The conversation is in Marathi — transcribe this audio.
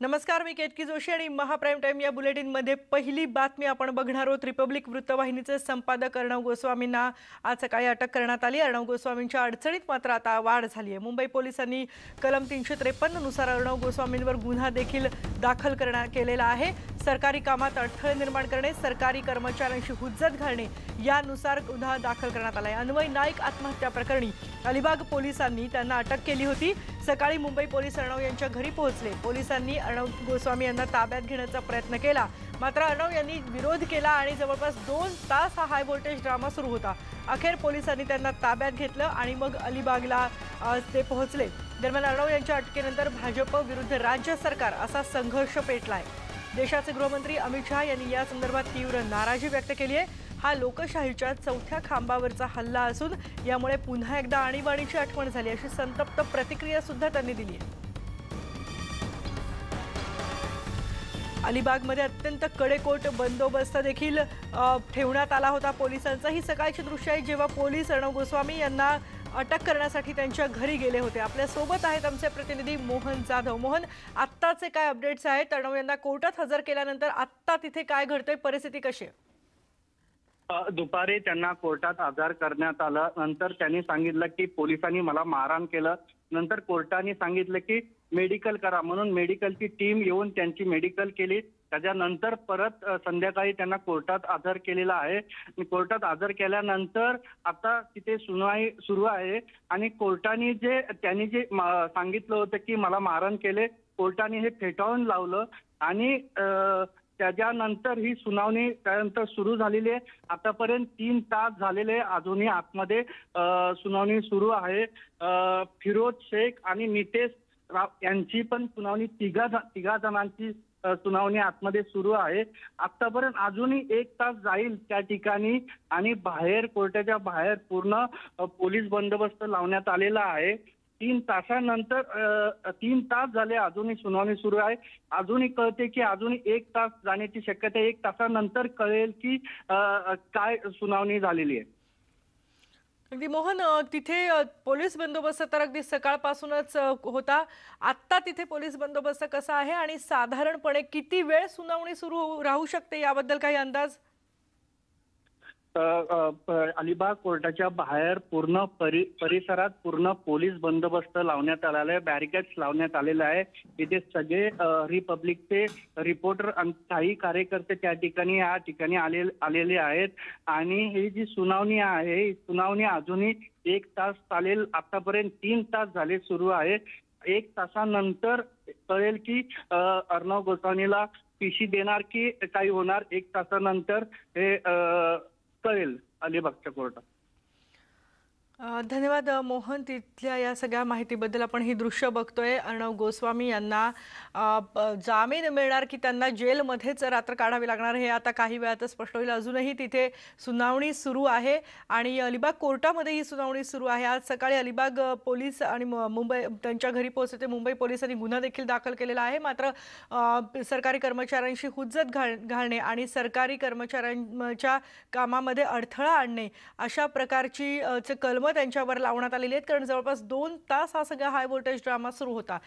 नमस्कार, मी केतकी जोशी आणि महाप्राईम टाइम या बुलेटिनमध्ये पहिली बातमी आपण बघणार आहोत। रिपब्लिक वृत्तवाहिनीचे संपादक अर्णव गोस्वामींना आज सकाळी अटक करण्यात आली। अर्णव गोस्वामींच्या अडचणीत मात्र आता वाढ झाली आहे। मुंबई पोलिसांनी कलम 353 नुसार अर्णव गोस्वामींवर गुन्हा देखील दाखल केलेला आहे। सरकारी कामात अडथळे निर्माण करणे, सरकारी कर्मचाऱ्यांशी हुज्जत घालणे यानुसार गुन्हा दाखल करण्यात आला आहे। अन्वय नाईक आत्महत्या प्रकरणी अलिबाग पोलिसांनी त्यांना अटक केली होती। सकाळी मुंबई पोलीस अर्णव यांच्या घरी पोहोचले। पोलिसांनी अर्णव गोस्वामी यांना ताब्यात घेण्याचा प्रयत्न केला, मात्र अर्णव यांनी विरोध केला आणि जवळपास 2 तास हा हाय व्होल्टेज ड्रामा सुरू होता। अखेर पोलिसांनी त्यांना ताब्यात घेतलं आणि मग अलिबागला ते पोहोचले। दरम्यान अर्णव यांच्या अटकेनंतर भाजप विरुद्ध राज्य सरकार असा संघर्ष पेटलाय। देशाचे गृहमंत्री अमित शहा यांनी या संदर्भात तीव्र नाराजी व्यक्त केली आहे। हा लोकशाहीच्या चौथ्या खांबावरचा हल्ला असून यामुळे पुन्हा एकदा आणीबाणीची आठवण झाली अशी संतप्त प्रतिक्रिया सुद्धा त्यांनी दिली आहे। अलिबागमध्ये अत्यंत कडेकोट बंदोबस्त देखील ठेवण्यात आला होता पोलिसांचा। ही सकाळची दृश्य आहे जेव्हा पोलीस अर्णव गोस्वामी यांना अटक करण्यासाठी त्यांच्या घरी गेले होते। आपल्या सोबत आहेत आमचे प्रतिनिधी मोहन जाधव। मोहन, आत्ताचे काय अपडेट्स आहेत? अर्णव यांना कोर्टात हजर केल्यानंतर आत्ता तिथे काय घडतंय, परिस्थिती कशी आहे? दुपारी त्यांना कोर्टात हजर करण्यात आलं। नंतर त्यांनी सांगितलं की पोलिसांनी मला मारहाण केलं। नंतर कोर्टाने सांगितलं की मेडिकल करा, म्हणून मेडिकलची टीम येऊन त्यांची मेडिकल केली। त्याच्यानंतर परत संध्याकाळी त्यांना कोर्टात हजर केलेला आहे। कोर्टात हजर केल्यानंतर आता तिथे सुनावणी सुरू आहे आणि कोर्टाने त्यांनी जे सांगितलं होतं की मला मारहाण केले, कोर्टाने हे फेटाळून लावलं आणि त्याच्यानंतर ही सुनावणी त्यानंतर सुरू झालेली आहे। आतापर्यंत 3 तास झालेले, अजूनही आतमध्ये सुनावणी सुरू आहे। फिरोज शेख आणि नितेश राव यांची पण सुनावणी, तिघा जणांची सुनावणी आतमध्ये सुरू आहे। आतापर्यंत अजूनही 1 तास जाईल त्या ठिकाणी आणि बाहेर, कोर्टाच्या बाहेर पूर्ण पोलीस बंदोबस्त लावण्यात आलेला आहे। 3 तासानंतर 3 तास झाले, अजूनही सुनावणी सुरू आहे। अजूनही कळते की अजूनही 1 तास जाण्याची शक्यता आहे। 1 तासानंतर कळेल की काय सुनावणी झालेली आहे। अगदी मोहन, तिथे पोलीस बंदोबस्त तर अगदी सकाळपासूनच होता। आत्ता तिथे पोलीस बंदोबस्त कसा आहे आणि साधारणपणे किती वेळ सुनावणी सुरू राहू शकते याबद्दल काही अंदाज? अलिबाग कोर्टाच्या बाहेर पूर्ण परिसरात पूर्ण पोलीस बंदोबस्त लावण्यात आलेला आहे, बॅरिकेड्स लावण्यात आलेला आहे। इथे सगळे रिपब्लिकचे रिपोर्टर आणि काही कार्यकर्ते त्या ठिकाणी आलेले आहेत आणि ही जी सुनावणी आहे, ही सुनावणी अजूनही 1 तास चालेल। आतापर्यंत 3 तास झाले सुरू आहे। 1 तासानंतर कळेल की अर्णव गोस्वामीला पीसी देणार की काही होणार। 1 तासानंतर हे कळेल अलिबागच्या कोर्टात। धन्यवाद मोहन, तिथल्या या सगळ्या माहितीबद्दल। आपण ही दृश्य बघतोय, अर्णव गोस्वामी यांना जामीन मिळणार की त्यांना जेलमध्येच रात्र काढावी लागणार हे आता काही वेळात स्पष्ट होईल। अजूनही तिथे सुनावणी सुरू आहे आणि अलिबाग कोर्टामध्ये ही सुनावणी सुरू आहे। आज सकाळी अलिबाग पोलीस आणि मुंबई त्यांच्या घरी पोहोचते मुंबई पोलिसांनी गुन्हा देखील दाखल केलेला आहे। मात्र सरकारी कर्मचाऱ्यांशी हुज्जत घालणे आणि सरकारी कर्मचाऱ्यांच्या कामामध्ये अडथळा आणणे अशा प्रकारची कलम त्यांच्यावर लावण्यात आलेली आहेत, कारण जवळपास 2 तास हा सगळा हाय व्होल्टेज ड्रामा सुरू होता।